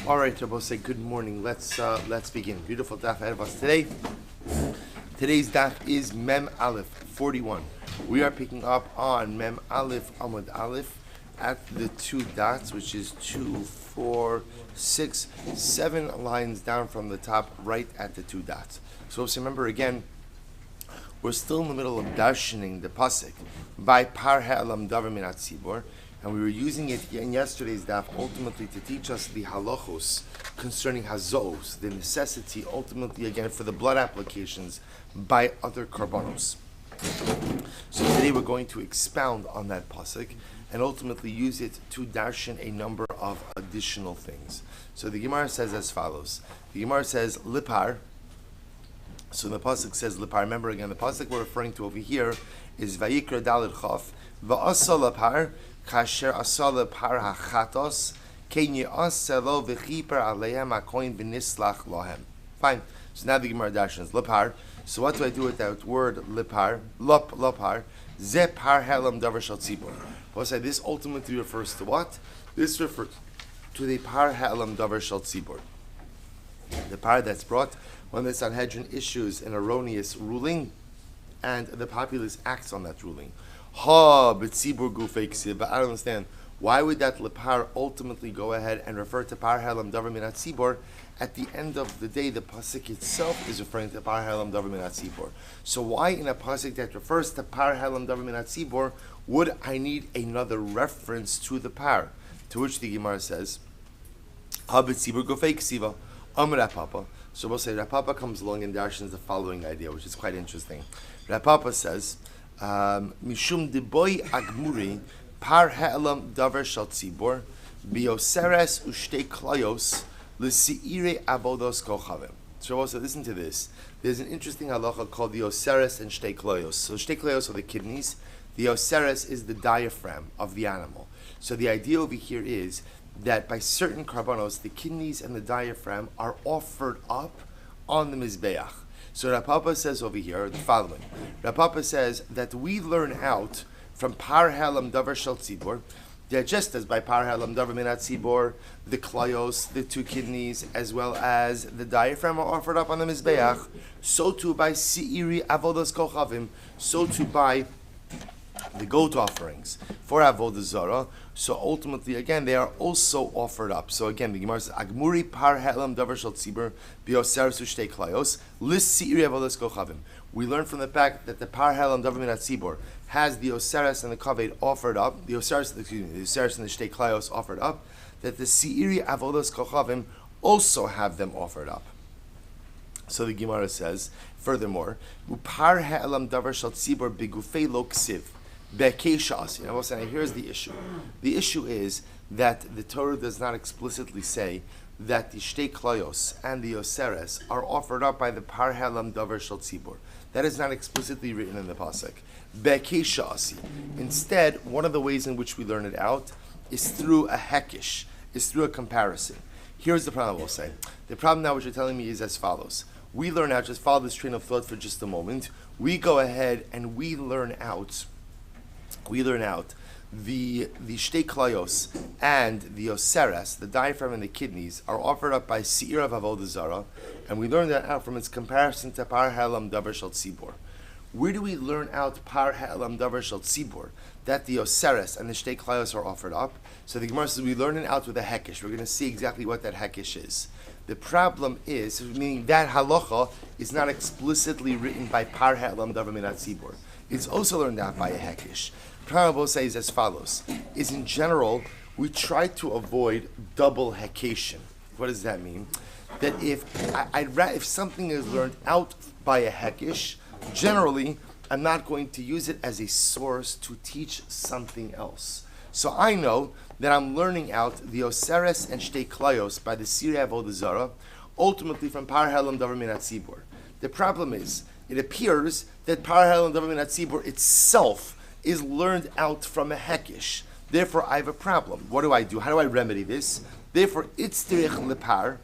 All right, Rabbi, say good morning. Let's begin. Beautiful daf ahead of us today. Today's daf is Mem Aleph 41. We are picking up on Mem Aleph Amud Aleph at the two dots, which is 2, 4, 6, 7 lines down from the top, right at the two dots. So remember again, we're still in the middle of darshaning the pasuk by Par Ha'elam Davar Min HaTzibor. And we were using it in yesterday's daf ultimately to teach us the halachos concerning hazos, the necessity ultimately again for the blood applications by other karbanos. So today we're going to expound on that pasuk and ultimately use it to darshan a number of additional things. So the Gemara says as follows. The Gemara says lipar. So the pasuk says lipar. Remember again, the pasuk we're referring to over here is Vayikra Daled Chaf Va'asa Lapar. Kasher asala par hachatos kenye aselo v'chiper alehem hakoin v'nislach lohem. Fine. So now the Gemara dashes lipar. So what do I do with that word lipar? Lopar. Ze par helam davar shal tzibor. What say this ultimately refers to what? This refers to the par helam davar shal tzibor. The par that's brought when the Sanhedrin issues an erroneous ruling, and the populace acts on that ruling. But I don't understand. Why would that lepar ultimately go ahead and refer to par halam davar min hatzibor? At the end of the day, the pasuk itself is referring to par halam davar min hatzibor. So why in a pasuk that refers to par halam davar min hatzibor would I need another reference to the par? To which the Gemara says, ha b'tzibor gufei ksiva amar Rapapa. So we'll say Rapapa comes along and darshans the following idea, which is quite interesting. Rapapa says, Mishum deboy agmuri par ha'elam davar shal tzibor bioseres u'shtei klayos l'si'ire avodos kochavim. So also listen to this. There's an interesting halacha called the oseres and shtei klayos. So shtei klayos are the kidneys. The oseres is the diaphragm of the animal. So the idea over here is that by certain karbanos, the kidneys and the diaphragm are offered up on the mizbeach. So Rapapa says over here the following. Rapapa says that we learn out from Par Halam Davar Shal Tzibor that just as by Par Halam Davar Min HaTzibor, the klayos, the two kidneys, as well as the diaphragm are offered up on the Mizbeach, so too by Si'iri Avodas Kochavim, so too by the goat offerings for Avodah Zarah. So ultimately, again, they are also offered up. So again, the Gemara says, Agmuri par ha'elam davar shal tzibur bioseres u'shtei klayos lis si'iri avodas kochavim. We learn from the fact that the par ha'elam davar min hatzibur has the oseres and the kaved offered up, the oseres and the shtei klayos offered up, that the si'iri avodas kochavim also have them offered up. So the Gemara says, furthermore, par ha'elam davar shal tzibur bigufei lo ksiv. Here's the issue. The issue is that the Torah does not explicitly say that the shtei klayos and the oseres are offered up by the par halam davar shal tzibor. That is not explicitly written in the pasuk. Instead, one of the ways in which we learn it out is through a hekish, is through a comparison. Here's the problem we'll say. The problem now, what you're telling me, is as follows. We learn out, just follow this train of thought for just a moment. We go ahead and we learn out the shtei klayos and the oseres, the diaphragm and the kidneys, are offered up by Seir of Avodah Zarah, and we learn that out from its comparison to Par Ha'elam Davar Shal Tzibor. Where do we learn out Par Ha'elam Davar Shal Tzibor? That the oseres and the shtei klayos are offered up. So the Gemara says we learn it out with a hekish. We're going to see exactly what that hekish is. The problem is, meaning that halacha is not explicitly written by Par Ha'elam Davar Min HaTzibor. It's also learned out by a hekish. Prabhupada says as follows, is in general, we try to avoid double hecation. What does that mean? That if something is learned out by a hekish, generally, I'm not going to use it as a source to teach something else. So I know that I'm learning out the oseres and shtei klayos by the Sirei Avodah Zarah, ultimately from Par Halam Davar Min HaTzibor. The problem is, it appears that Par Halam Davar Min HaTzibor itself is learned out from a hekish. Therefore, I have a problem. What do I do? How do I remedy this? Therefore, itzterich lepar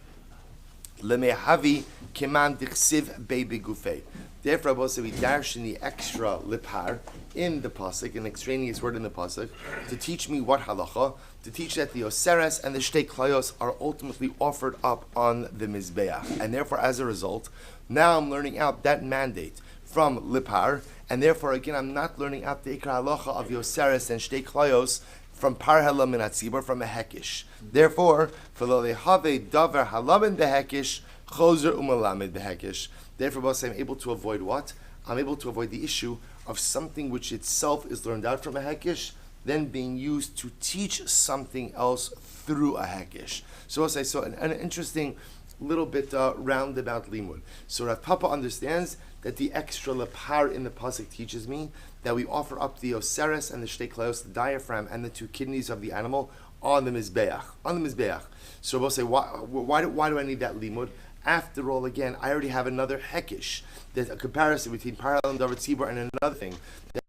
lemehavi keman dichsiv baby gufei. Therefore, Rabbi we darshan the extra lipar in the pasuk, an extraneous word in the pasuk, to teach me what halacha, to teach that the oseres and the shtei klayos are ultimately offered up on the mizbeach, and therefore, as a result, now I'm learning out that mandate from lipar, and therefore, again, I'm not learning out the ikra halacha of yoseres and shtei klayos from par halam min atzibur, from a hekish. Therefore, for lo lehave davar halamin behekish chozer umalamed behekish. Therefore, I'm able to avoid what? I'm able to avoid the issue of something which itself is learned out from a hekish, then being used to teach something else through a hekish. So as I saw, an interesting little bit roundabout limud. So Rav Papa understands that the extra lepar in the pasuk teaches me that we offer up the oseres and the shtei klayos, the diaphragm and the two kidneys of the animal on the mizbeach. On the mizbeach. So we'll say, why do I need that limud? After all, again, I already have another hekish. There's a comparison between parallel and davar tzibur, and another thing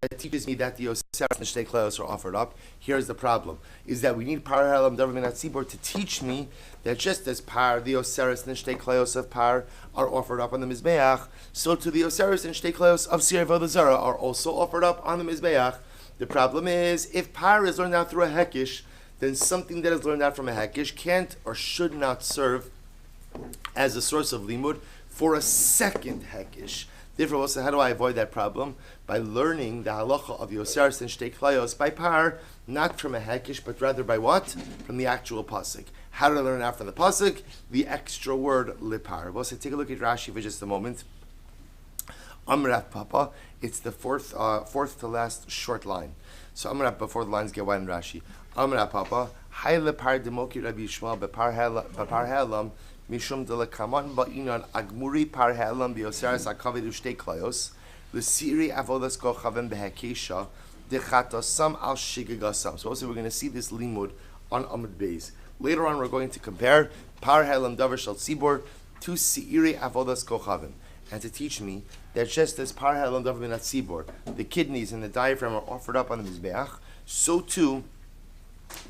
that teaches me that the oseres and shtei klayos are offered up. Here's the problem: is that we need parallel and davar tzibur to teach me that just as the oseres and shtei klayos of par are offered up on the mizbeach, so to the oseres and shtei klayos of sir avodah zarah are also offered up on the mizbeach. The problem is, if par is learned out through a hekish, then something that is learned out from a hekish can't or should not serve as a source of limud for a second hekish. Therefore, also, how do I avoid that problem? By learning the halacha of yoseres and shtei klayos by par, not from a hekish, but rather by what? From the actual pasuk. How do I learn out from the pasuk? The extra word lipar. Also, take a look at Rashi for just a moment. Amrav Papa, it's the fourth to last short line. So Amrav, before the lines get wide in Rashi. Amrav Papa, hay lipar demoki Rabbi Shmuel bepar helam mishum de lekaman ba'inan agmuri par helam bioseres akavidu shtei klayos l'siri avodas kochavim behekesha dechatosam al shigagasam. So also we're going to see this limud on Amud Beis. Later on, we're going to compare par helam davar shal tzibor to siiri avodas kochavim, and to teach me that just as par helam davar min tzibor, the kidneys and the diaphragm are offered up on the mizbeach, so too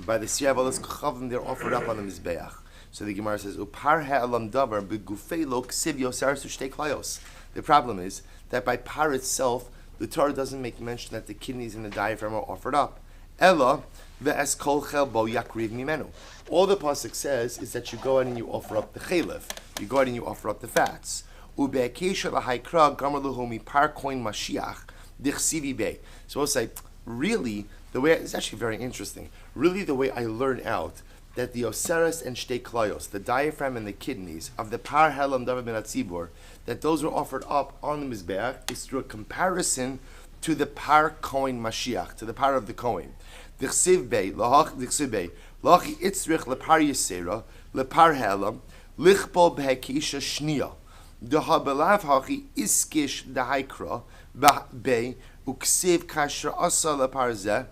by the siiri avodas kochavim they're offered up on the mizbeach. So the Gemara says, "Upar ha'alam davar begufei lo ksiv yoseres shtei klayos." The problem is that by par itself, the Torah doesn't make mention that the kidneys and the diaphragm are offered up. Ella ve'es kol chel bo yakriv mimenu. All the pasuk says is that you go out and you offer up the chelev. You go out and you offer up the fats. Ube'akesha lahaykra gamar luhu mipar koin mashiach dichsivi bei. So we'll say, really, the way it's actually very interesting. Really, the way I learn out that the oseres and shtei klayos, the diaphragm and the kidneys of the par helam davar min atzibor, that those were offered up on the mizbeach, is through a comparison to the par kohen mashiach, to the par of the kohen. Dichsiv bei lahach lachi itzrich lepar yisera lepar helam lichbol behekisha shniya dehabelav hachi iskish dehaikra bei uksiv kasher asa lepar zeh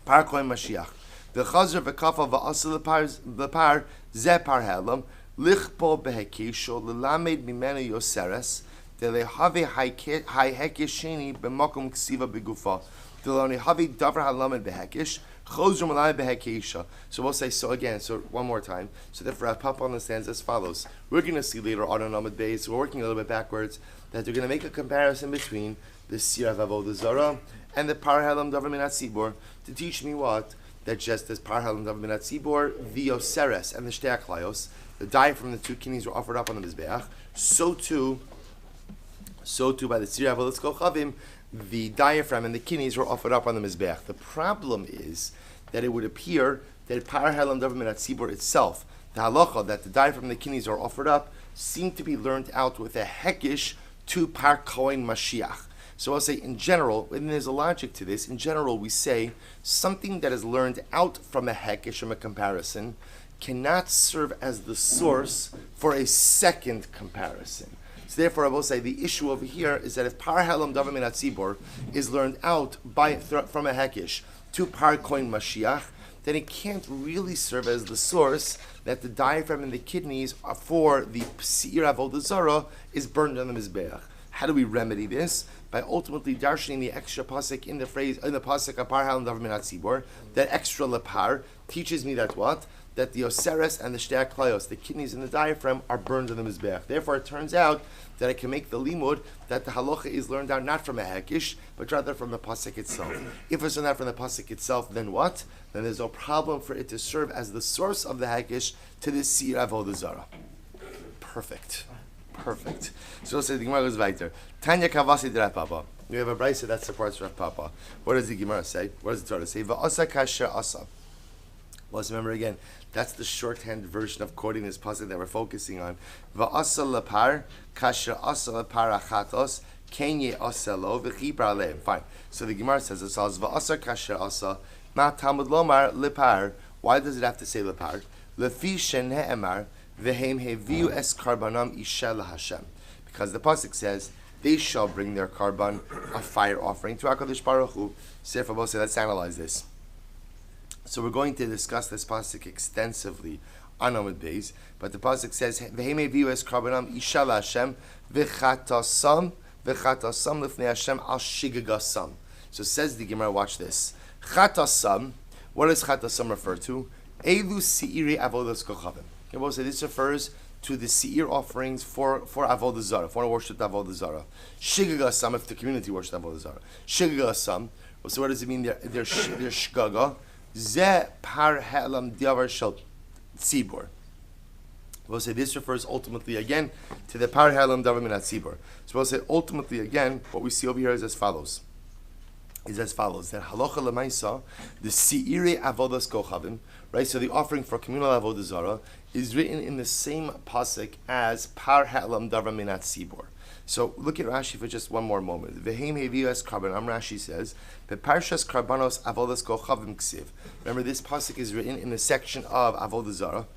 par kohen mashiach. The chazar v'kafa v'asa lepar zeh par helam lichpo behekesho lelamed mimenu yoseres delehave hay hekesheni b'makom ksiva begufa delehave davar halamed behekesh chozar malay behekesha. So we'll say so again. So one more time. So therefore, Rav Papa understands as follows. We're going to see later on Amud Beis. We're working a little bit backwards. That they're going to make a comparison between the sir of avodah zarah and the par helam davar min atzibor to teach me what. That just as par halam davar min atzibor, the oseres and the shtei klayos, the diaphragm from the two kidneys were offered up on the mizbeach, so too by the siiri avodas kochavim, the diaphragm and the kidneys were offered up on the mizbeach. The problem is that it would appear that par halam davar min atzibor itself, the halacha that the diaphragm and the kidneys are offered up, seem to be learned out with a hekish to par kohen mashiach. So I'll say in general, and there's a logic to this, in general we say something that is learned out from a hekish, from a comparison, cannot serve as the source for a second comparison. So therefore I will say the issue over here is that if par halam davar min atzibor is learned out from a hekish to par kohen mashiach, then it can't really serve as the source that the diaphragm and the kidneys are for the siir avodah zarah is burned on the mizbeach. How do we remedy this? By ultimately darshaning the extra pasuk in the pasuk apar halam davar min atzibor, that extra lepar teaches me that what? that the oseres and the shtei klayos, the kidneys and the diaphragm, are burned on the mizbeach. Therefore, it turns out that I can make the limud that the halacha is learned out not from a hekish, but rather from the pasuk itself. If it's not from the pasuk itself, then what? Then there's no problem for it to serve as the source of the hekish to the seir avodah zarah. Perfect. So the Gemara goes weiter. Tanya kavasi de Rav Papa. We have a brayso that supports Rav Papa. What does the Gemara say? What does the Torah say? Va'asa kasher asa. Let's remember again. That's the shorthand version of quoting this pasuk that we're focusing on. Va'asa lepar kasher asa lepar achatos kenye asa lo v'chibra aleim. Fine. So the Gemara says it says va'asa kasher asa ma tamud lomar lepar. Why does it have to say lepar? Lefi shene'emar v'heim heviu es karbanam isha laHashem. Because the pasuk says they shall bring their karban, a fire offering to HaKadosh Baruch Hu. Sefer Bose, let's analyze this. So we're going to discuss this pasuk extensively on Amud Beis, but the pasuk says v'heim heviu es karbanam isha laHashem v'chatasam lifnei Hashem al shigagasam. So says the Gemara, watch this. Chatasam, what does chatasam refer to? Elu si'iri avodas kochavim. We'll say this refers to the seir offerings for avodah zarah, for worship avodah zarah. Shigagasam, if the community worships avodah zarah. Shigagasam. So what does it mean? They're shgaga. Ze par ha'elam diavar shel tzibor. We'll say this refers ultimately again to the par ha'elam diavar min tzibor. So we'll say ultimately again, what we see over here is as follows. That halacha lemaisa, the seiri avodas kochavim, right? So the offering for communal avodah zarah is written in the same pasuk as par ha'elam davar minat tzibor. So look at Rashi for just one more moment. V'heim heviu es karban. Rashi says, "Beparshas karbanos avodas kochavim ksiv." Remember, this pasuk is written in the section of avodah zarah.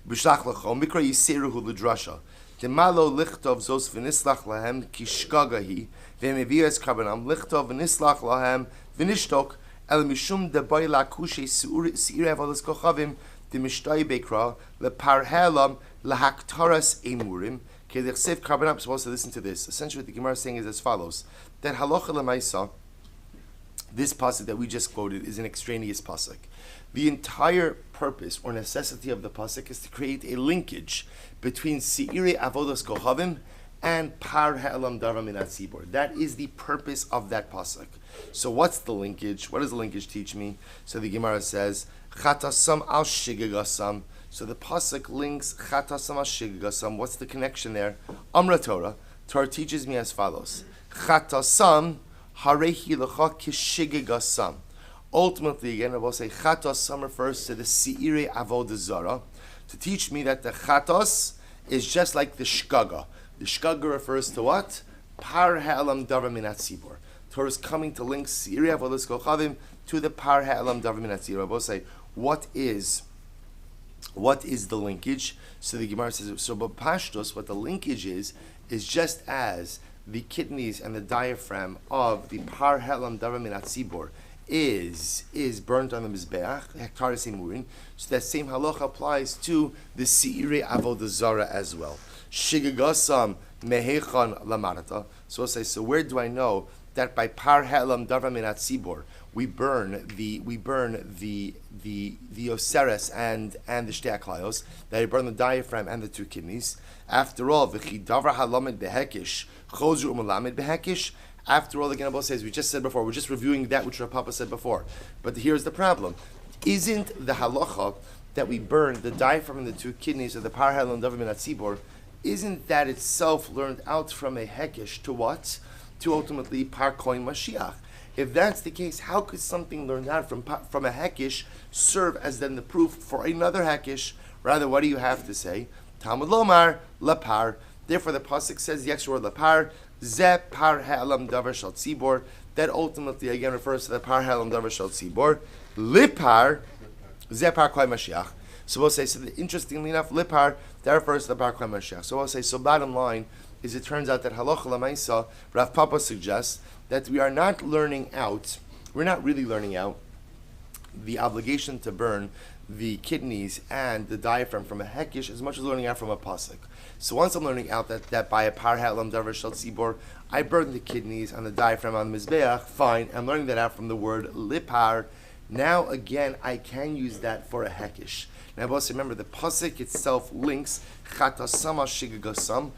B'shlach lachom mikra yiseruhu l'drasha. Demalo lichtov zos v'nislach lahem kishkagahi v'hem heviu es karbanam lichtov v'nislach lahem v'nishtok el mishum debay lakushe seir avodas kochavim d'mishtay bekra lepar ha'elam lahaktaras emurim. Okay, the Chsev Karban, I'm supposed to listen to this. Essentially what the Gemara is saying is as follows. That halacha lemaisa, this pasuk that we just quoted, is an extraneous pasuk. The entire purpose or necessity of the pasuk is to create a linkage between Seirei Avodas Kochavim and Par Ha'elam Davar Minat Tzibor. That is the purpose of that pasuk. So what's the linkage? What does the linkage teach me? So the Gemara says, Chatasam al Shigagasam. So the pasuk links Chatasam al Shigagasam. What's the connection there? Amra Torah. Torah teaches me as follows. Chatasam harehi lecha kishigagasam. Ultimately, again, I will say Chatasam refers to the Seirei Avodah Zarah to teach me that the Chatas is just like the Shkaga. The Shkaga refers to what? Par Ha'elam Davar Minat Tzibor. Torah is coming to link Seirei Avodas Kochavim to the Par Ha'elam Davar Minat Tzibor. I will say, what is the linkage? So the Gemara says, so B'Pashtos, what the linkage is just as the kidneys and the diaphragm of the Par Ha'elam Davar Minat Tzibor is burnt on the Mizbeach, Hektaris Emurin, so that same halacha applies to the Seirei Avodah Zarah as well. Shigagasam mehechan lamarata. So I'll say, so where do I know that by Par Ha'elam Davar Minat Tzibor we burn the oseres and the shtei klayos, that I burn the diaphragm and the two kidneys? After all, v'chi davar halamed behekish chozru umalamed behekish. After all, the Gemara says, we just said before, we're just reviewing that which Rav Papa said before. But here's the problem. Isn't the halacha that we burn the diaphragm and the two kidneys of the Par Ha'elam Davar Minat Tzibor, isn't that itself learned out from a hekish to what? To ultimately Par Koin Mashiach. If that's the case, how could something learned out from a hekish serve as then the proof for another hekish? Rather, what do you have to say? Talmud Lomar, Lapar. Therefore, the pasuk says the extra word Lapar, Ze Par Ha'elam Davar Shel Tzibor. That ultimately again refers to the Par Ha'elam Davar Shel Tzibor. Lipar, Ze Par Koin Mashiach. So we'll say, so interestingly enough, Lipar, that refers to the Par Koin Mashiach. So we'll say, so bottom line is it turns out that halacha lemaisa, Rav Papa suggests that we're not really learning out the obligation to burn the kidneys and the diaphragm from a hekish as much as learning out from a pasuk. So once I'm learning out that by a Par Ha'elam Davar Shel Tzibor, I burn the kidneys and the diaphragm on the Mizbeach, fine, I'm learning that out from the word lipar. Now again, I can use that for a hekish. Now, also remember the pasuk itself links chatasam shigagasam,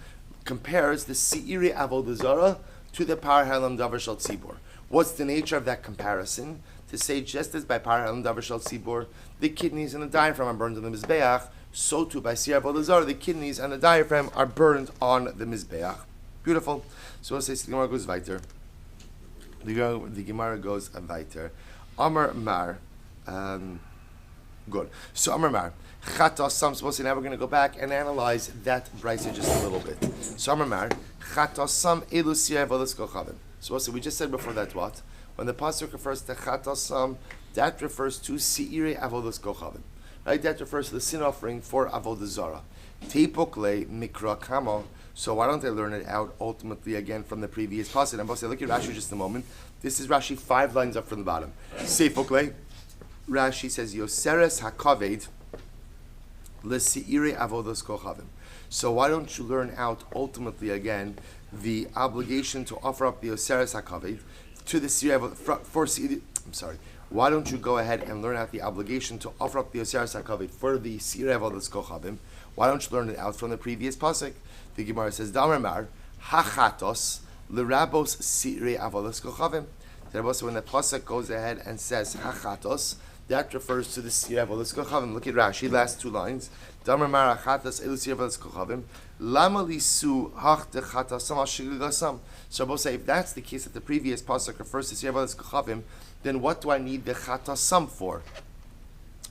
compares the seiri avodah zarah to the par halam davar shel tzibor. What's the nature of that comparison? To say just as by par halam davar shel tzibor, the kidneys and the diaphragm are burned on the mizbeach, so too by seiri avodah zarah, the kidneys and the diaphragm are burned on the mizbeach. Beautiful. So we'll say the Gemara goes weiter. The Gemara goes weiter. Amar Mar. Good. So Amar Mar. Chata Sam. Supposed to now we're going to go back and analyze that brisa just a little bit. So Amar Mar. Chata Sam elu siyai vodas kochavim. Supposed to we just said before that what? When the pasuk refers to Chata Sam, that refers to Seirei avodas kochavim. Right? That refers to the sin offering for avodah zarah. Teipokle mikra kamo. So why don't I learn it out ultimately again from the previous pasuk? I'm going to say, look at Rashi just a moment. This is Rashi 5 lines up from the bottom. Seifokle. Rashi says, Yoseres hakaved l'seirei avodos kochavim. So why don't you learn out ultimately again the obligation to offer up the Yoseres hakaved to the seirei for I'm sorry. Why don't you go ahead and learn out the obligation to offer up the Yoseres hakaved for the seirei avodos kochavim? Why don't you learn it out from the previous pasuk? The Gemara says, Damar Mar, hachatos l'rabos sirei avodos kochavim. So when the pasuk goes ahead and says hachatos, that refers to the sirei avodos kochavim. Look at Rashi, last 2 lines. Damar Mar hachatos elu sirei avodos kochavim. Lama lisu hach dechatasam ashigasam. So both say, if that's the case that the previous pasuk refers to sirei avodos kochavim, then what do I need the chatasam for?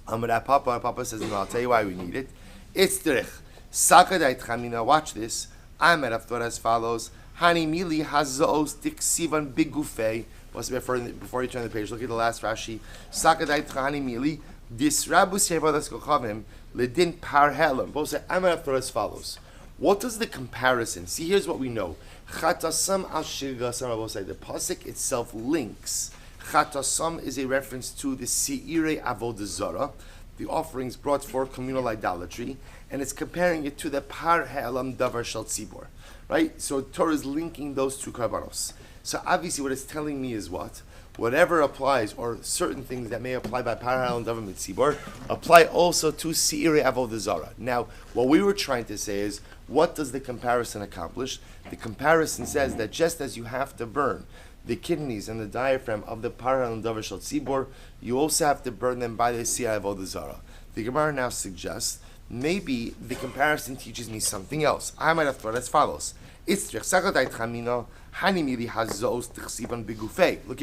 Amar Papa says, no, I'll tell you why we need it. It's derech. Sakadai Tchamina, watch this. I might have thought as follows. Hani mili hazos diksivan bigufe. Before you turn the page, look at the last Rashi. Sakadai Tchani mili disrabu sevadas kochavim ledin par helam. Both say I might have thought as follows. What does the comparison? See, here's what we know. Chatasam al shirgasam. Both say the pasuk itself links. Chatasam is a reference to the seirei avodah zarah, the offerings brought for communal idolatry, and it's comparing it to the par ha'elam davar shel tzibor, right? So Torah is linking those 2 karbanos. So obviously what it's telling me is what? Whatever applies, or certain things that may apply by par ha'elam davar mitzibor, apply also to seirei avodah zarah. Now, what we were trying to say is, what does the comparison accomplish? The comparison says that just as you have to burn the kidneys and the diaphragm of the par ha'elam davar shel tzibor, you also have to burn them by the seirei avodah zarah. The Gemara now suggests maybe the comparison teaches me something else. I might have thought as follows. Look at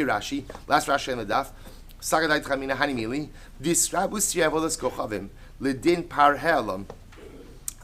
Rashi, last Rashi on the daf. Sakadai Tchamina Hanimili, Disrabu Sriavodas Kochavim, Ledin Par He'elam.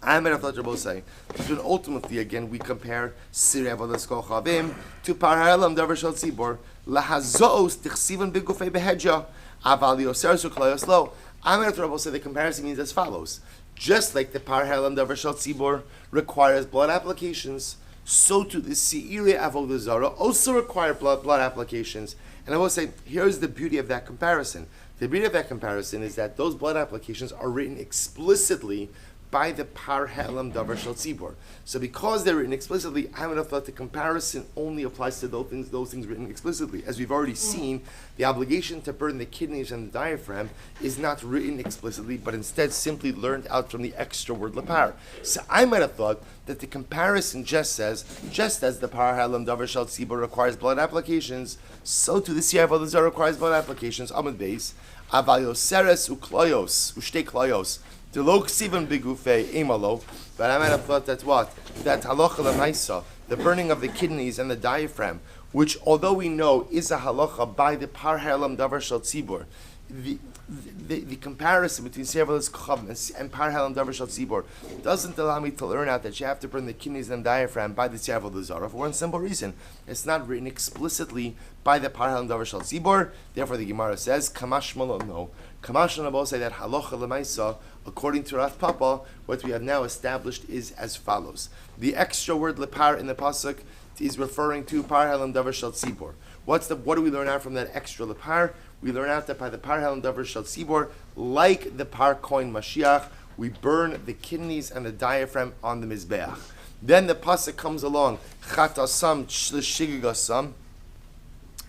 I might have thought Rabbi say, but ultimately again we compare Sirei Avodas Kochavim to Par Ha'elam Davar Shel Tzibor, Lahazos Tichsivan Bigufei Behedja, Aval Yoser Suklayos Lo. I might have thought Rabbi say the comparison means as follows. Just like the Par Ha'elam Davar Shel Tzibor requires blood applications, so too the Seirei Avodah Zarah also require blood applications. And I will say, here's the beauty of that comparison. The beauty of that comparison is that those blood applications are written explicitly by the Par Ha'elam Davar Shel Tzibor. So because they're written explicitly, I would have thought the comparison only applies to those things written explicitly. As we've already seen, the obligation to burn the kidneys and the diaphragm is not written explicitly, but instead simply learned out from the extra word lapar. So I might have thought that the comparison just says, just as the Par Ha'elam Davar Shel Tzibor requires blood applications, so too the Seirei Avodah Zarah requires blood applications. Amud Beis, Aval Yoseres ukloyos, ushte kloyos. The lo ksivan bigufe emalo, but I might have thought that's what? That halacha l'maisa, the burning of the kidneys and the diaphragm, which although we know is a halacha by the Par Ha'elam Davar Shel Tzibor, the comparison between Seirei Avodas Kochavim and Par Ha'elam Davar Shel Tzibor doesn't allow me to learn out that you have to burn the kidneys and diaphragm by the Seirei Avodah Zarah for one simple reason. It's not written explicitly by the Par Ha'elam Davar Shel Tzibor. Therefore, the Gemara says, Kamash Malo, no. Kamash Malo say that halacha l'maisa, according to Rav Papa, what we have now established is as follows. The extra word lepar in the pasuk is referring to Par Ha'elam Davar Shel Tzibor. What do we learn out from that extra lepar? We learn out that by the Par Ha'elam Davar Shel Tzibor, like the Par Koin Mashiach, we burn the kidneys and the diaphragm on the Mizbeach. Then the pasuk comes along, Chatasam Shligasam.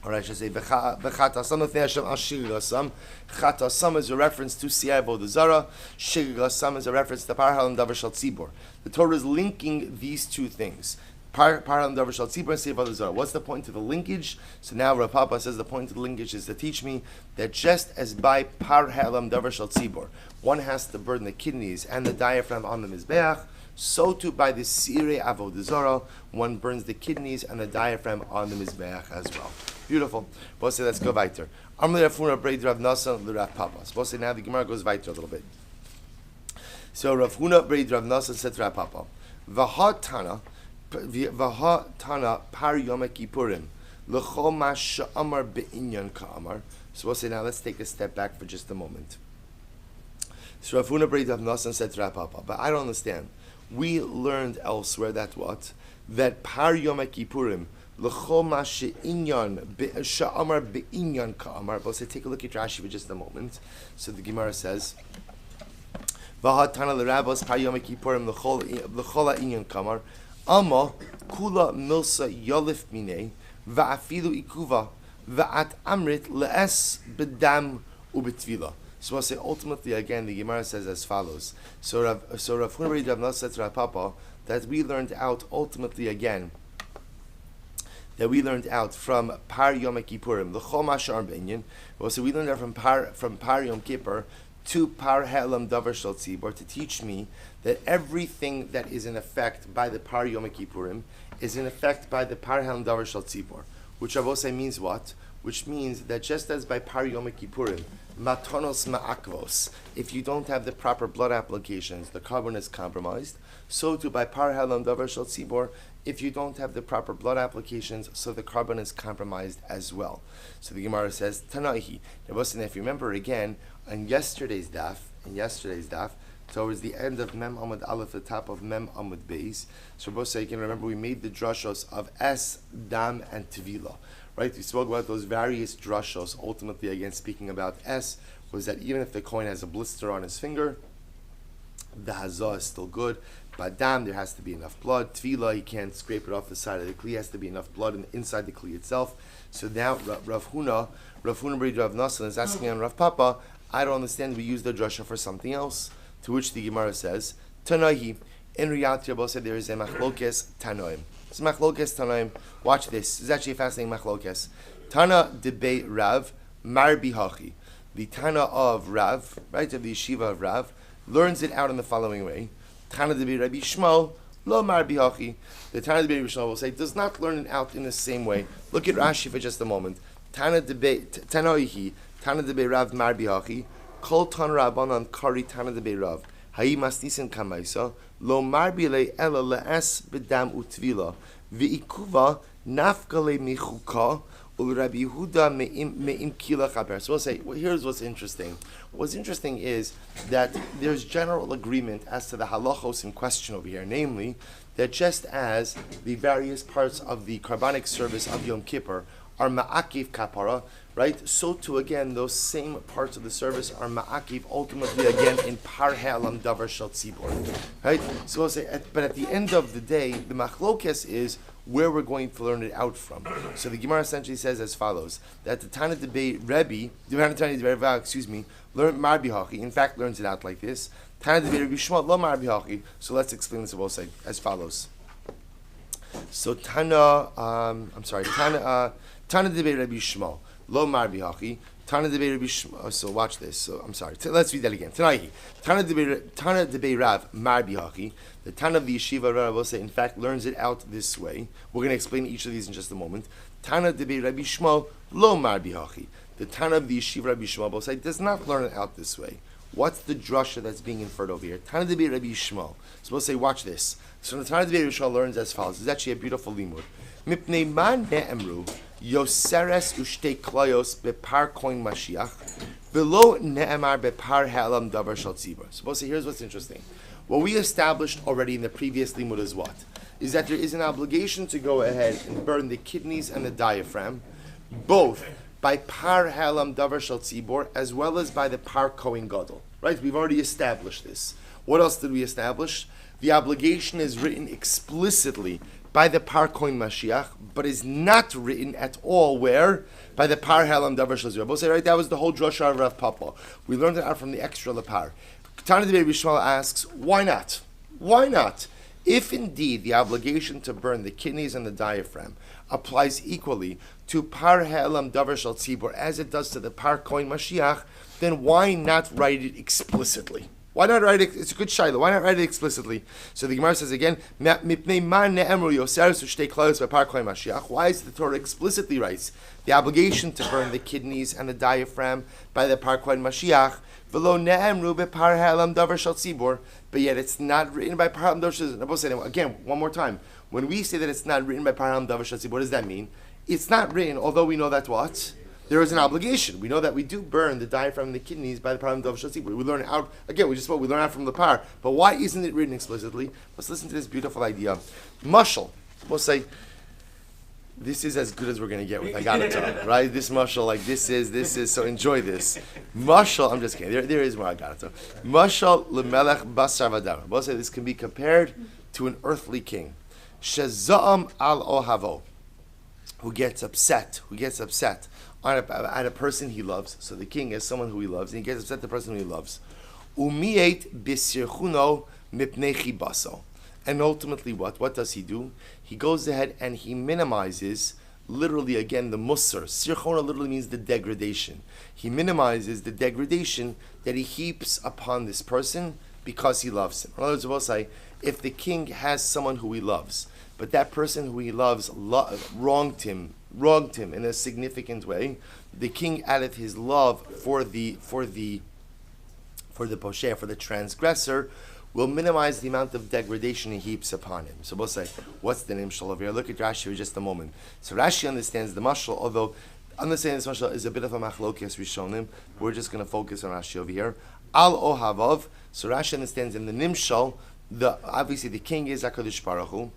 or I should say, V'chatasam lefnei Hashem al shigasam. Chatasam is a reference to Siyai Avodah Zarah. Shigasam is a reference to Par Halam Davar Shal Tzibor. The Torah is linking these two things. Par Halam Davar Shal Tzibor and Siyai Avodah Zarah. What's the point of the linkage? So now Rav Papa says the point of the linkage is to teach me that just as by Par Halam Davar Shal Tzibor, one has to burn the kidneys and the diaphragm on the Mizbeach, so too by the Sirei Avodah Zarah, one burns the kidneys and the diaphragm on the Mizbeach as well. Beautiful. We'll say let's go weiter. Amli Rafuna Breid Rav Nasa L'Rav Papa. So we'll say now the Gemara goes weiter a little bit. So Rafuna Breid Rav Nasa said to Rav Papa, V'ha Tana Par Yom Kippurim L'chol Ma Sha'amar Be'inyan Ka'amar. So we'll say now let's take a step back for just a moment. So Rafuna Breid Rav Nasa said to Rav Papa, but I don't understand. We learned elsewhere that what? That Par Yom Kippurim L'chol ma she'inyan sha'amar be'inyan ka'amar. But take a look at Rashi for just a moment. So the Gemara says, V'ha tana l'rabos par yom kippurim l'chol ha'inyan ka'amar ama kula milsa yolif minei va'afilu ikuva va'at amrit le'es bedam u'betvila. So I'll say ultimately again the Gemara says as follows. So Rav Hunari Rav Nasa said to Rav Papa that we learned out ultimately again from Par Yom Kippurim, the Chol Mashar B'inyan. Well, so we learned that from Par Yom Kippur to Par Ha'elam Davar Shal Tzibor to teach me that everything that is in effect by the Par Yom Kippurim is in effect by the Par Ha'elam Davar Shal Tzibor, which Avosai means what? Which means that just as by Par Yom Kippurim, Matonos Ma'akvos, if you don't have the proper blood applications, the carbon is compromised. So too by Par Ha'elam Davar Shal Tzibor, if you don't have the proper blood applications, so the carbon is compromised as well. So the Gemara says, Tanaihi. If you remember again, in yesterday's daf, towards the end of Mem Amud Aleph, the top of Mem Amud Beis, so you can remember we made the drashos of Es, Dam, and Tvila. Right? We spoke about those various drashos. Ultimately, again, speaking about Es, was that even if the kohen has a blister on his finger, the hazah is still good. Badam, there has to be enough blood. Tvila, you can't scrape it off the side of the kli. Has to be enough blood inside the kli itself. So now Rav Huna B'rid Rav Nasan is asking on Rav Papa, I don't understand. We use the drasha for something else. To which the Gemara says, Tanahi. In reality, Rabbi said there is a machlokes tanoim. It's machlokes tanoim. Watch this. It's actually a fascinating machlokes. Tana debe Rav marbi hachi. The Tana of Rav, right, of the yeshiva of Rav, learns it out in the following way. Tana debe Rabbi Shmuel lo marbi hachi. The Tana debe Rabbi Shmuel will say does not learn it out in the same way. Look at Rashi for just a moment. Tana debe Rav marbi hachi. Kol tan Rabbanan kari Tana debe Rav. Hayi masnisin kamaisa lo marbi le ela le'es bedam utvila ve'ikuva nafkale michuka ul Rabbi Yehuda me'im kila chaper. So we'll say, here's what's interesting. What's interesting is that there's general agreement as to the halachos in question over here, namely that just as the various parts of the carbonic service of Yom Kippur are ma'akiv kapara, right? So too again, those same parts of the service are ma'akiv ultimately again in par ha'elam davar shel tzibor, right? So we'll say, but at the end of the day, the machlokes is where we're going to learn it out from. So the Gemara essentially says as follows: that the Tana Debei Rebbe, learn Marbi Hachi. In fact, learns it out like this: Tana Debei Rabbi Shmuel lo Marbi Hachi. So let's explain this. We'll say as follows. So Tana Debei Rabbi Shmuel lo Marbi Hachi. Tana Debei Rabbi Shmuel. So watch this. So I'm sorry. Let's read that again. Tana Debei Rav Marbi Hachi. The Tana of the Yeshiva Rav will say, in fact, learns it out this way. We're going to explain each of these in just a moment. Tana Debei Rabbi Shmuel lo Marbi Hachi. The Tana of the Yeshiva Rabbi Shmuel will say, does not learn it out this way. What's the drasha that's being inferred over here? Tana Debei Rabbi Shmuel. So we'll say, watch this. So the Tana Debei Rabbi Shmuel learns as follows. It's actually a beautiful limud. Mipnei man ne'emru yoseres ushtei klayos bepar koin mashiach velo ne'emar bepar ha'elam davar shal tzibor. So we'll say, here's what's interesting. What we established already in the previous limud is what? Is that there is an obligation to go ahead and burn the kidneys and the diaphragm, both by par ha'elam davar shal tzibor as well as by the par kohen gadol. Right? We've already established this. What else did we establish? The obligation is written explicitly by the Par Koin Mashiach, but is not written at all where? By the Par Helam Davar Shal Tzibor. Both say, right, that was the whole drasha of Rav Papa. We learned it out from the extra Lepar. Tana de Rabbi Shmuel asks, why not? Why not? If indeed the obligation to burn the kidneys and the diaphragm applies equally to Par Helam Davar Shal Tzibor as it does to the Par Koin Mashiach, then why not write it explicitly? Why not write it? It's a good shayla. Why not write it explicitly? So the Gemara says again, why is the Torah explicitly writes the obligation to burn the kidneys and the diaphragm by the Par Koin Mashiach, but yet it's not written by Par Helam Davar Shal Tzibor? Again, one more time. When we say that it's not written by Par Helam Davar Shal Tzibor, what does that mean? It's not written, although we know that what? There is an obligation. We know that we do burn the diaphragm and the kidneys by the Par Helam Davar Shal Tzibor. We learn it out, again, we learn out from the Par. But why isn't it written explicitly? Let's listen to this beautiful idea. Mashal, we'll say, this is as good as we're going to get with Agadata, right? This mashal, like this is, so enjoy this. Mashal, I'm just kidding, there is more Agadata. Mashal lemelech basar vadar. We'll say this can be compared to an earthly king. Sheza'am al ohavo, who gets upset at a person he loves. So the king is someone who he loves, and he gets upset at the person who he loves. Umiet bisirchuno mipnei chibaso. And ultimately what does he do? He goes ahead and he minimizes, literally again, the musar. Sirchona literally means the degradation. He minimizes the degradation that he heaps upon this person because he loves him. In other words, we'll say, if the king has someone who he loves, but that person who he loves wronged him in a significant way, the king, out of his love for the posher, for the transgressor, will minimize the amount of degradation he heaps upon him. So we'll say, what's the name shal over here? Look at Rashi for just a moment. So Rashi understands the mashal, although understanding this mashal is a bit of a machlokes rishonim. We're just going to focus on Rashi over here. Al ohavav. So Rashi understands in the nimshal, obviously the king is HaKadosh Baruch Hu.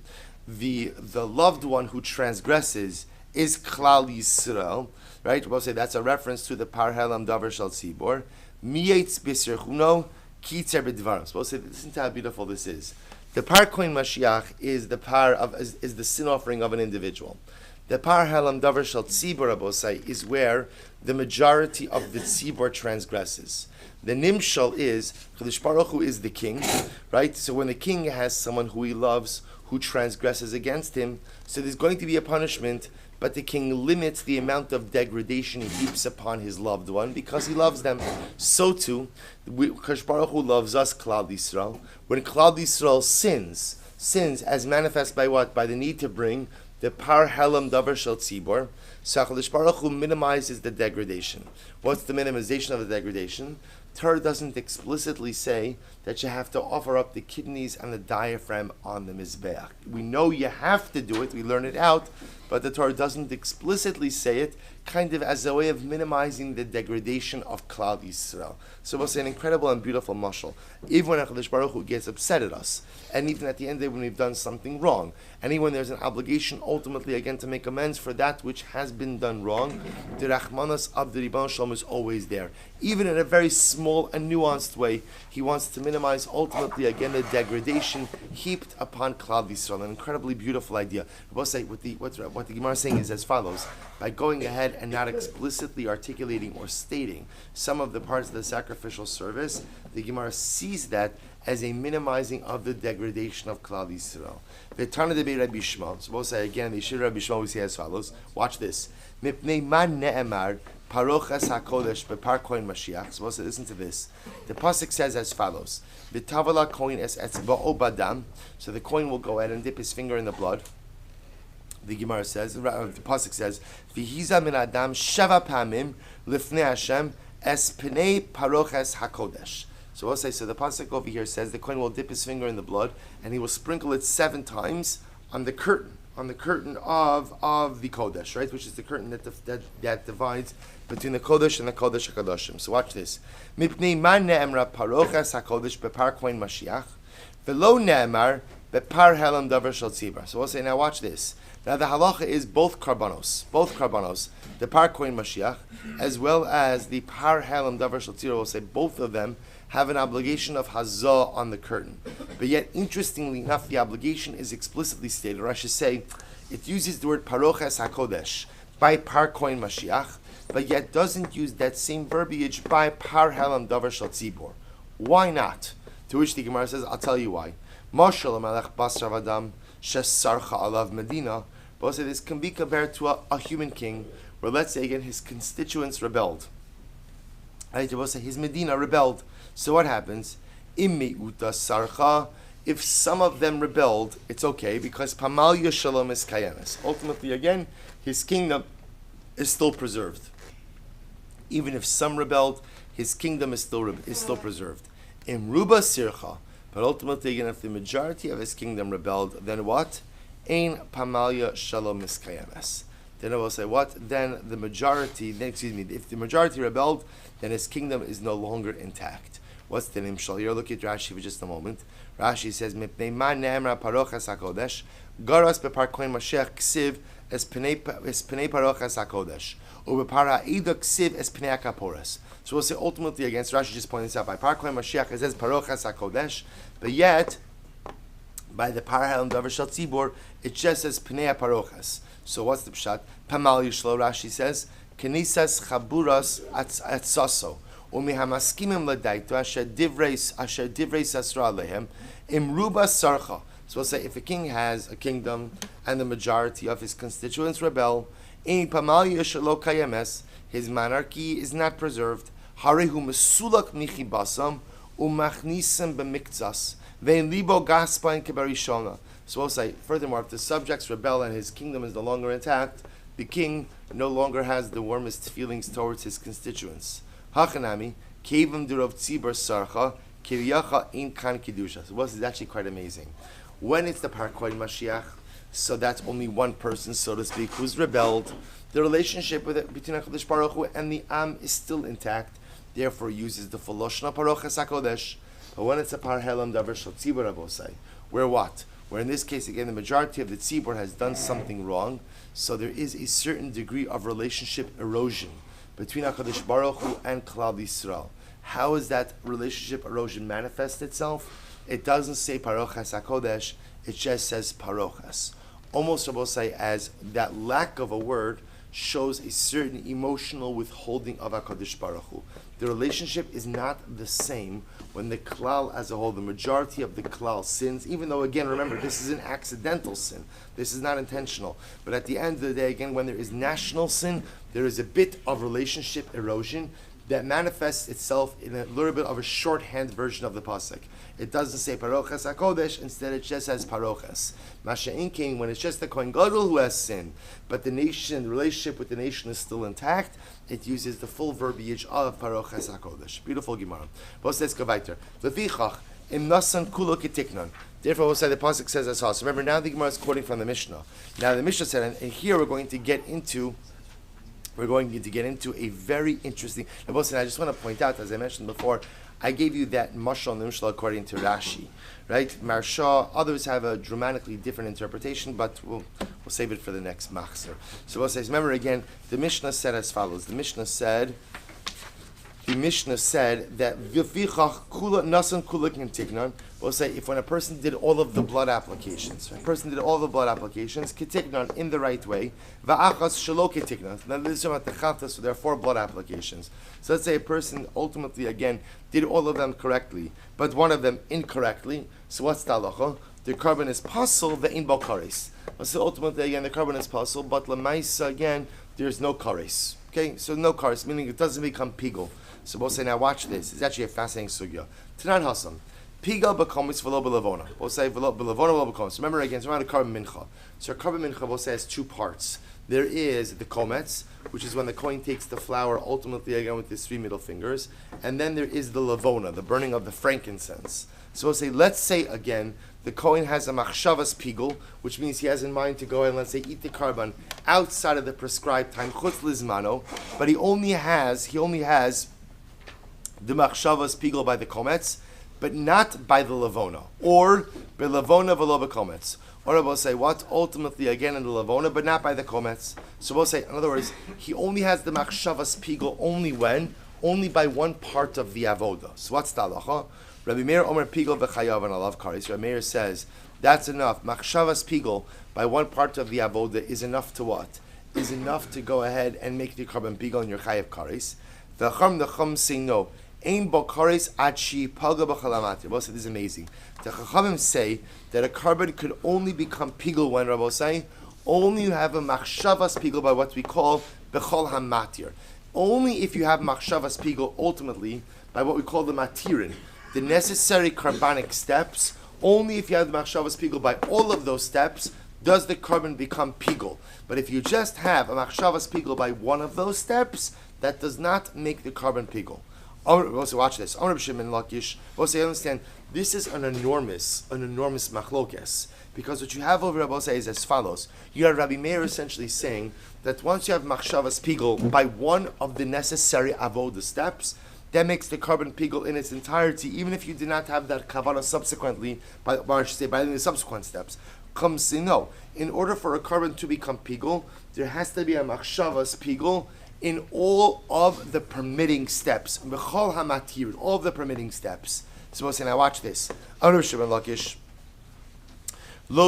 The loved one who transgresses is Klal Yisrael, right? We'll say that's a reference to the Par Helam Davar Shal Tzibor. Miyetz B'Sirchuno Kitzer B'Dvarim. So we'll say, listen to how beautiful this is. The Par Koin Mashiach is the sin offering of an individual. The Par Helam Davar Shal Tzibor, we'll say, is where the majority of the Tzibor transgresses. The nimshal is Kadosh Baruch Hu is the king, right? So when the king has someone who he loves who transgresses against him, so there's going to be a punishment, but the king limits the amount of degradation he heaps upon his loved one because he loves them. So too, Kadosh Baruch Hu loves us, Klal Yisrael. When Klal Yisrael sins as manifest by what? By the need to bring the Par Helam Davar Shal Tzibor. So HaKadosh Baruch Hu minimizes the degradation. What's the minimization of the degradation? Torah doesn't explicitly say that you have to offer up the kidneys and the diaphragm on the Mizbeach. We know you have to do it, we learn it out, but the Torah doesn't explicitly say it, kind of as a way of minimizing the degradation of Klal Yisrael. So we'll say an incredible and beautiful mashal. Even when HaKadosh Baruch Hu gets upset at us, and even at the end of the day when we've done something wrong, and even when there's an obligation ultimately again to make amends for that which has been done wrong, the Rachmanas of the Ribbono Shel Olam is always there. Even in a very small and nuanced way, he wants to minimize ultimately again the degradation heaped upon Klal Yisrael. An incredibly beautiful idea. We'll say what the Gemara is saying is as follows: by going ahead and not explicitly articulating or stating some of the parts of the sacrificial service, the Gemara sees that as a minimizing of the degradation of Klal Yisrael. The Tana de Rabbi Shmuel. So we'll say again, the Shir Rabbi Shmuel we see as follows. Watch this. Mipnei man ne'emar parochas hakodesh bepar koin Mashiach. So we'll say, listen to this. The pasuk says as follows: V'tavala koin es etzba'o badam. So the koin will go ahead and dip his finger in the blood. The Gemara says, the pasuk says, "V'hiza min adam sheva pamim lifnei Hashem es pnei parochas hakodesh." So we'll say, so the pasuk over here says the kohen will dip his finger in the blood and he will sprinkle it 7 times on the curtain of the kodesh, right, which is the curtain that divides between the kodesh and the kodesh hakadoshim. So watch this. Mipnei man ne'emra parochas hakodesh bepar kohen Mashiach v'lo ne'emar bepar helam davar shel tzibor. So we'll say, now watch this. Now the halacha is both karbanos, the par kohen Mashiach, as well as the par helam davar shel tzibor. We'll say both of them have an obligation of hazah on the curtain. But yet, interestingly enough, the obligation is explicitly stated, or I should say, it uses the word paroches hakodesh by par kohen Mashiach, but yet doesn't use that same verbiage by par helam davar shel tzibor. Why not? To which the Gemara says, I'll tell you why. Mashal melech basar vadam shesarcha alav medina. But this can be compared to a human king, where let's say again his constituents rebelled. His medina rebelled. So what happens? Imiuta sarcha. If some of them rebelled, it's okay because pamal yashalom is kayanis. Ultimately, again, his kingdom is still preserved. Even if some rebelled, his kingdom is still preserved. Imruba sircha. But ultimately, again, if the majority of his kingdom rebelled, then what? Ein pamalya shalom is kayanis. Then I will say what? Then the majority. If the majority rebelled, then his kingdom is no longer intact. What's the name? Shal. Look at Rashi for just a moment. Rashi says, "Mipnei ma ne'emra parochas hakodesh garas bepar kohen Mashiach ksiv es pnei parochas hakodesh ubepar ha'ida ksiv es pnei hakaporas." So we'll say ultimately against Rashi just pointing this out by par kohen Mashiach it says parochas hakodesh, but yet by the par helam davar shel tzibor it just says pnei parochas. So what's the pshat? Pamal yishlo. Rashi says kenisas chaburas atzaso. Umihamaskim ladaito asher divrei sasra lehem imruba sarcha. So we'll say if a king has a kingdom and the majority of his constituents rebel, in pamal yishlo kayemes, his monarchy is not preserved. Harehu mesulak michi basam umachnisem b'miktzas vein libo gaspa in kebarishona. So we'll say furthermore, if the subjects rebel and his kingdom is no longer intact, the king no longer has the warmest feelings towards his constituents. Hachanami, kevim durov tzibur sarcha, kiryacha in kan kedusha. So this is actually quite amazing. When it's the par kohen Mashiach, so that's only one person, so to speak, who's rebelled. The relationship between HaKadosh Baruch Hu and the Am is still intact. Therefore, uses the full Loshna Paroches HaKodesh. But when it's a par helam davar shel tzibur avosai, where what? Where in this case, again, the majority of the tzibur has done something wrong, so there is a certain degree of relationship erosion between HaKadosh Baruch Hu and Klal Yisrael. How is that relationship erosion manifest itself? It doesn't say Parochas HaKodesh, it just says Parochas. Almost I will say as that lack of a word shows a certain emotional withholding of HaKadosh Baruch Hu. The relationship is not the same when the Klal as a whole, the majority of the Klal sins, even though, again, remember, this is an accidental sin. This is not intentional. But at the end of the day, again, when there is national sin, there is a bit of relationship erosion that manifests itself in a little bit of a shorthand version of the pasuk. It doesn't say Parochas HaKodesh, instead it just says Parochas. Masha'in King, when it's just the Kohen Gadol who has sinned, but the nation, the relationship with the nation is still intact, it uses the full verbiage of Parochas HaKodesh. Beautiful Gemara. Let's go weiter. Levichach, im nasan kulo ketiknon. Therefore, we'll say the pasuk says as well. So remember, now the Gemara is quoting from the Mishnah. Now the Mishnah said, and here we're going to get into a very interesting. Now, I just want to point out, as I mentioned before, I gave you that mashal nimshal according to Rashi, right? Marsha, others have a dramatically different interpretation, but we'll save it for the next machzer. So we'll say, remember again, the Mishnah said as follows. The Mishnah said that v'fichach kula nasan kula kintiknon. We'll say if when a person did all of the blood applications, kitiknon in the right way, va'achas shelo kitiknon. Now this is about the chata, so there are 4 blood applications. So let's say a person ultimately again did all of them correctly, but one of them incorrectly. So what's the halacha? The carbon is pasul ve'in bo kares. So ultimately again the carbon is pasul, but lemaisa again there's no kares. Okay, so no kares, meaning it doesn't become pigul. So we'll say, now watch this. It's actually a fascinating sugya. Tanan Hasam. Pigal b'komis v'lo b'levona. We'll say v'lo b'levona v'lo b'komis. Remember again, it's around a carbon mincha. So a carbon mincha, we'll say, has 2 parts. There is the kometz, which is when the kohen takes the flour, ultimately again with his 3 middle fingers. And then there is the levona, the burning of the frankincense. So we'll say, let's say again, the kohen has a machshavas pigul, which means he has in mind to go and, let's say, eat the carbon outside of the prescribed time, chutz lizmano, but he only has the machshavas pigul by the kometz, but not by the levona, or by levona v'lo b'kometz. Or we'll say what? Ultimately again in the levona, but not by the kometz. So we'll say, in other words, he only has the machshavas pigul only when only by one part of the avoda. So what's the halacha? Rabbi Meir Omer Pigel v'chayav and alav kares. Rabbi Meir says that's enough. Machshavas pigel by one part of the avoda is enough to what? Is enough to go ahead and make the carbon pigel in your chayav kares. The chum say no. Ein bo kares ad shi paga b'chalamati. Rabbi said this is amazing. The chachamim say that a carbon could only become pigel when Rabbi say only you have a machshavas pigel by what we call bechol hamatir. Only if you have machshavas pigel ultimately by what we call the matirin, the necessary carbonic steps. Only if you have the machshavas pigel by all of those steps does the carbon become pigel. But if you just have a machshavas pigel by one of those steps, that does not make the carbon pigel. Also watch this. Rabbi Shimon Lakish. Also understand this is an enormous machlokes, because what you have over Rabbi Osei is as follows. You have Rabbi Meir essentially saying that once you have machshavas pigel by one of the necessary avoda steps, that makes the carbon pigel in its entirety, even if you did not have that kavanah subsequently, by the subsequent steps. Comes no. In order for a carbon to become pigel, there has to be a machshavas pigel in all of the permitting steps. B'chol hamatir, all of the permitting steps. So we'll say, now watch this. Lo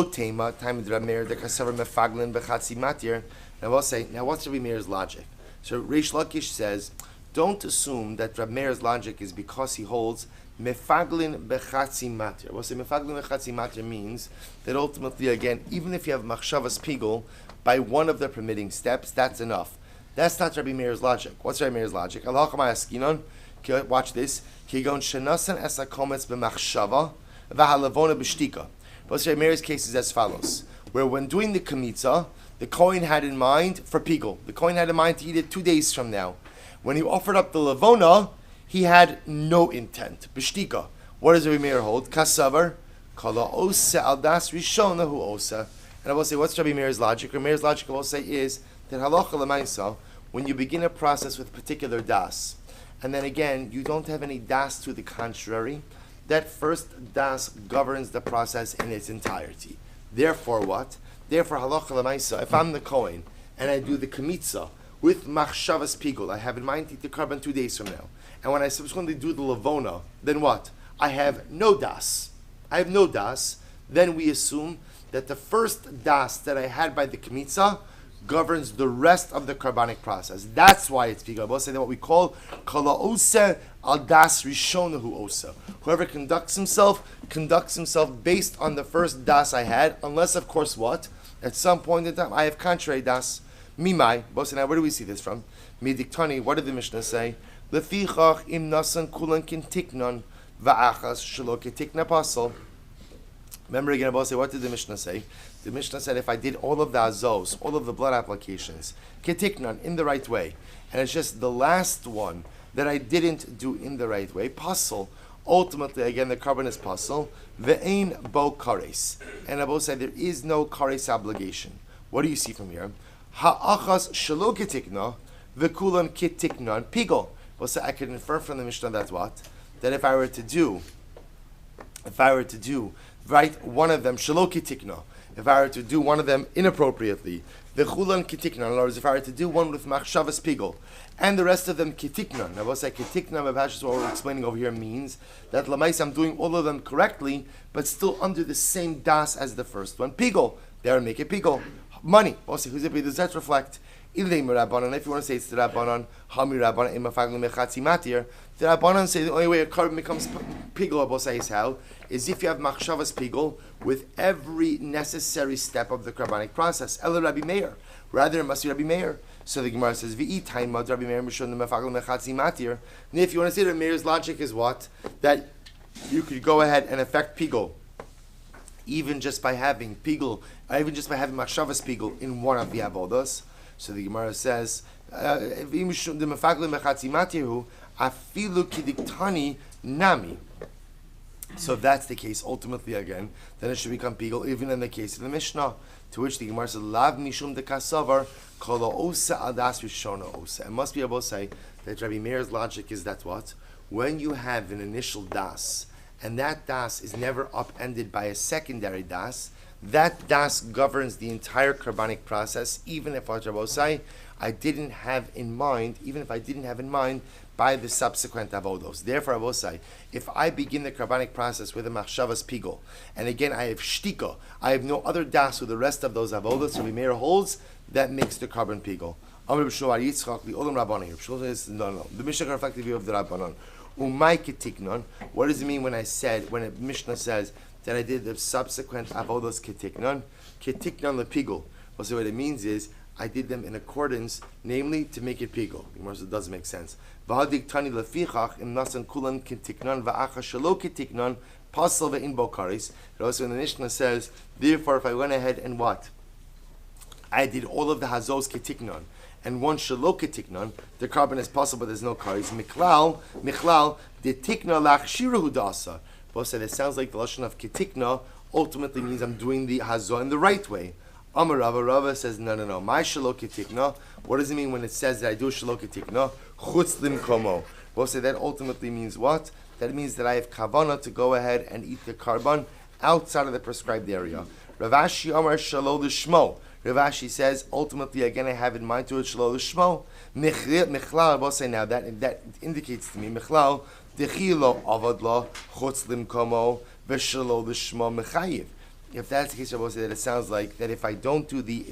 tema, time of Rabbi Meir, the kasavar mefaglin b'chatzi matir. Now we'll say, now what's Rabbi Meir's logic? So Reish Lakish says, don't assume that Rabbi Meir's logic is because he holds mefaglin bechatzi matir. We'll say mefaglin bechatzi matir means that ultimately, again, even if you have machshavas pigel by one of the permitting steps, that's enough. That's not Rabbi Meir's logic. What's Rabbi Meir's logic? Watch this. Kigon shenasan esakometz b'machshava v'halavona b'shtika. But Rabbi Meir's case is as follows: where when doing the kamitza, the Kohen had in mind for pigel. The Kohen had in mind to eat it 2 days from now. When he offered up the lavona, he had no intent. B'shtika. What does Rabbi Meir hold? Kasavar kala osa al das rishona hu osa. And I will say, what's Rabbi Meir's logic? Rabbi Meir's logic I will say is that halacha l'maisa, when you begin a process with particular das, and then again you don't have any das to the contrary, that first das governs the process in its entirety. Therefore, what? Therefore, halacha l'maisa, if I'm the Kohen and I do the kamitza with machshavas pigul, I have in mind to eat the carbon 2 days from now, and when I subsequently do the lavona, then what? I have no das. Then we assume that the first das that I had by the kamitza governs the rest of the carbonic process. That's why it's pigul. We'll say that what we call kala osa al das rishonahu osa. Whoever conducts himself based on the first das I had, unless of course what? At some point in time I have contrary das. Mimai. Now where do we see this from? Midiktani. What did the Mishnah say? Lefichach im nasan kulan kintiknon va'achas shelo kitikna pasol. Remember again, what did the Mishnah say? The Mishnah said if I did all of the azos, all of the blood applications, ketiknan, in the right way, and it's just the last one that I didn't do in the right way, pasal, ultimately, again, the carbon is pasal, ve'ein bo kares. And Abba said there is no kares obligation. What do you see from here? Ha'achas shelo ketikna, ve'kulan ketiknan, pigol. So I could infer from the Mishnah that's what? That if I were to do right one of them, shelo ketikna, if I were to do one of them inappropriately, the chulan kitikna, in other words, if I were to do one with machshavas pigel, and the rest of them kitikna. Now, what's that kitikna? What we're explaining over here means that lamais I'm doing all of them correctly, but still under the same das as the first one. Pigel, there make it pigel. Money. Also, who's it? Does that reflect? If you want to say it's the Rabbanon, Hami Rabbanon, Imafaglim Mechatzi Matir, the Rabbanon say the only way a carbon becomes pigel, Abosai is how, is if you have machshavas pigel with every necessary step of the carbonic process. Ela Rabbi Meir. Rather, it must be Rabbi Meir. So the Gemara says, V'i time Rabbi Meir Mishon Mefaglim Mechatzi Matir. And if you want to say Rabbi Meir's logic is what? That you could go ahead and affect pigel even just by having pigel, even just by having machshavas pigel in one of the avodas. So the Gemara says, nami. So if that's the case, ultimately again, then it should become pigel, even in the case of the Mishnah, to which the Gemara says, lav mishum de kasavar, kolo osa adas rishona osa. It must be able to say that Rabbi Meir's logic is that what? When you have an initial das, and that das is never upended by a secondary das, that das governs the entire carbonic process, even if I didn't have in mind, by the subsequent avodos. Therefore, I will say, if I begin the carbonic process with a machshavas pigul, and again I have shtika, I have no other das with the rest of those avodos, so Meir holds, that makes the carbon pigul. Rabbi Shmuel says, no. The Mishnah reflects the view of the Rabbanon. Umay ketiknon. What does it mean when a Mishnah says that I did the subsequent avodos ketiknon? Ketiknon lepigul. Well, so what it means is I did them in accordance, namely to make it pigul. It doesn't make sense. V'hadik tani lefichach im nasan kulan ketiknon va'acha shelo ketiknon pasal ve'in bokaris. It also in the Mishnah says, therefore, if I went ahead and what? I did all of the hazos ketiknon, and one shelo ketiknon, the carbon is possible, but there's no karis. Michlal, the tikna lachshiru dasa. Both said it sounds like the lashon of ketikna ultimately means I'm doing the hazo in the right way. Amar Rava says no. My shelo ketikna. What does it mean when it says that I do shelo ketikna? Chutz limkomo. Both say that ultimately means what? That means that I have kavana to go ahead and eat the carbon outside of the prescribed area. Ravashi Amar shelo l'shmo. Ravashi says, ultimately, again, I have in mind to it, Shelo L'Shmo. Michlal, I will say now, that indicates to me, Michlal, Dechilo Avadla, Chutz Limkomo, V'Shelo L'Shmo Mechayiv. If that's the case, I will say that it sounds like that if I don't do the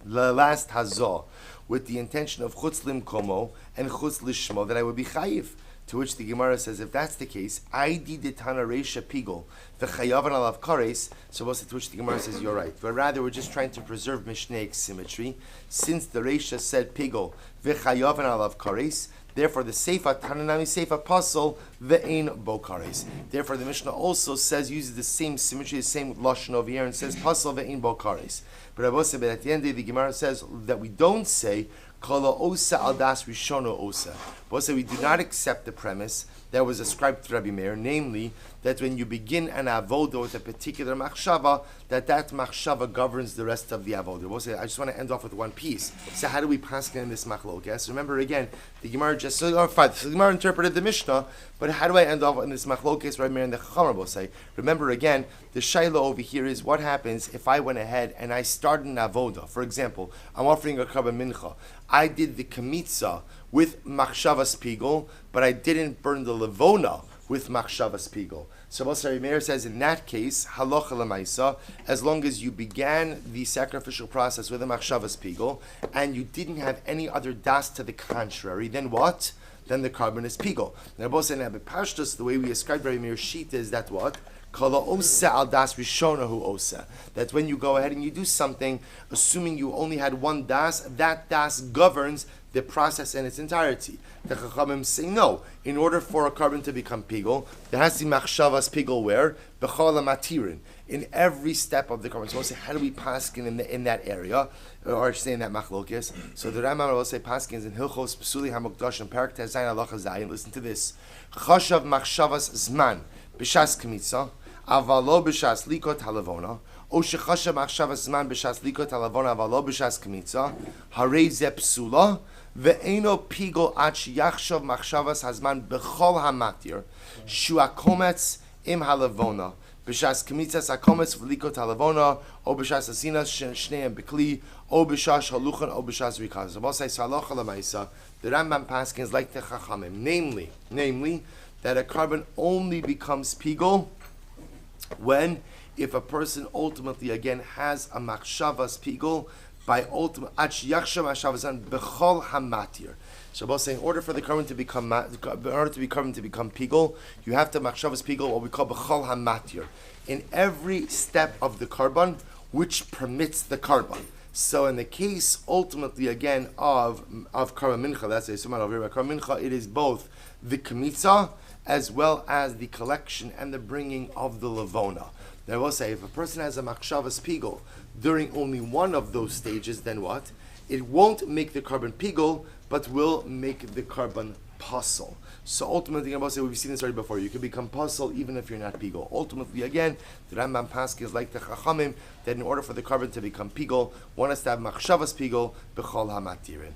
last Hazah, with the intention of Chutz Limkomo and Chutz L'Shmo, that I would be Chayiv. To which the Gemara says, if that's the case, I did the Tana Reisha Pigul, the Chayavan alav Kares, so to which the Gemara says, you're right. But rather, we're just trying to preserve Mishnaic symmetry. Since the Reisha said Pigul, the Chayavan alav Kares, therefore the Seifa, Tananami Seifa Pasol, ve'ein bo Kares. Therefore, the Mishnah also uses the same symmetry, the same Lashon over here, and says Pasol ve'ein bo Kares. But at the end of the day, the Gemara says that we don't say, Kala osa al das rishono osa. But we do not accept the premise that was ascribed to Rabbi Meir, namely that when you begin an avoda with a particular machshava, that machshava governs the rest of the avoda. I just want to end off with one piece. So how do we pass in this machlokes? Remember again, the Gemara the Gemara interpreted the Mishnah, but how do I end off in this machlokes? Rabbi Meir and the Chachamim say. Remember again, the shaila over here is what happens if I went ahead and I started an avoda. For example, I'm offering a carbon mincha. I did the kamitza with machshavas pigul, but I didn't burn the levona with machshavas pigul. So Rabbi Meir says in that case, halacha lemaisa, as long as you began the sacrificial process with a machshavas pigul and you didn't have any other das to the contrary, then what? Then the carbon is pigul. Now both say in Pashtus, the way we ascribe Rabbi Meir's sheet is that what? Kala osa al das rishonahu osa. That when you go ahead and you do something, assuming you only had one das, that das governs the process in its entirety. The Chachamim say no. In order for a carbon to become pigul, there has to be machshavas pigul where? B'chol matirin. In every step of the carbon. So we'll say, how do we paskin in that area? Or say in that machlokes. So the Rambam will say paskins in Hilchos Pesuli HaMokdash and Parak Tezayin Halacha Zayin. Listen to this. Chashav machshavas zman b'shas kmitza avalo b'shas likot halavona. O shechashav machshavas zman b'shas likot halavona avalo b'shas kmitza harei ze psula. Ve'eno pigol ach yachshav machshavas hazman bechol hamatir shua kometz im halavona b'shas kemitzas hakometz v'likot halavona o b'shas asinas shneim bekli o b'shas haluchan o b'shas rikaz. So we'll say halacha lemaisa. The Rambam paskins like the Chachamim, namely that a carbon only becomes pigol when if a person ultimately again has a machshavas pigol. By ultimate ach yachshav mashavazan bechol hamatir. Shabbos saying, in order for the carbon to become pigol, you have to machshavas pigol, what we call bechol hamatir, in every step of the carbon, which permits the carbon. So in the case ultimately again of carbon mincha, that's a suman over here. Carbon mincha, it is both the kemitza as well as the collection and the bringing of the levona. Now I will say, if a person has a machshavas pigol during only one of those stages, then what? It won't make the carbon pigol, but will make the carbon pasul. So ultimately, I will say, we've seen this already before, you can become pasul even if you're not pigol. Ultimately, again, the Rambam Paski is like the Chachamim, that in order for the carbon to become pigol, one has to have machshavas pigol b'chol hamatirin.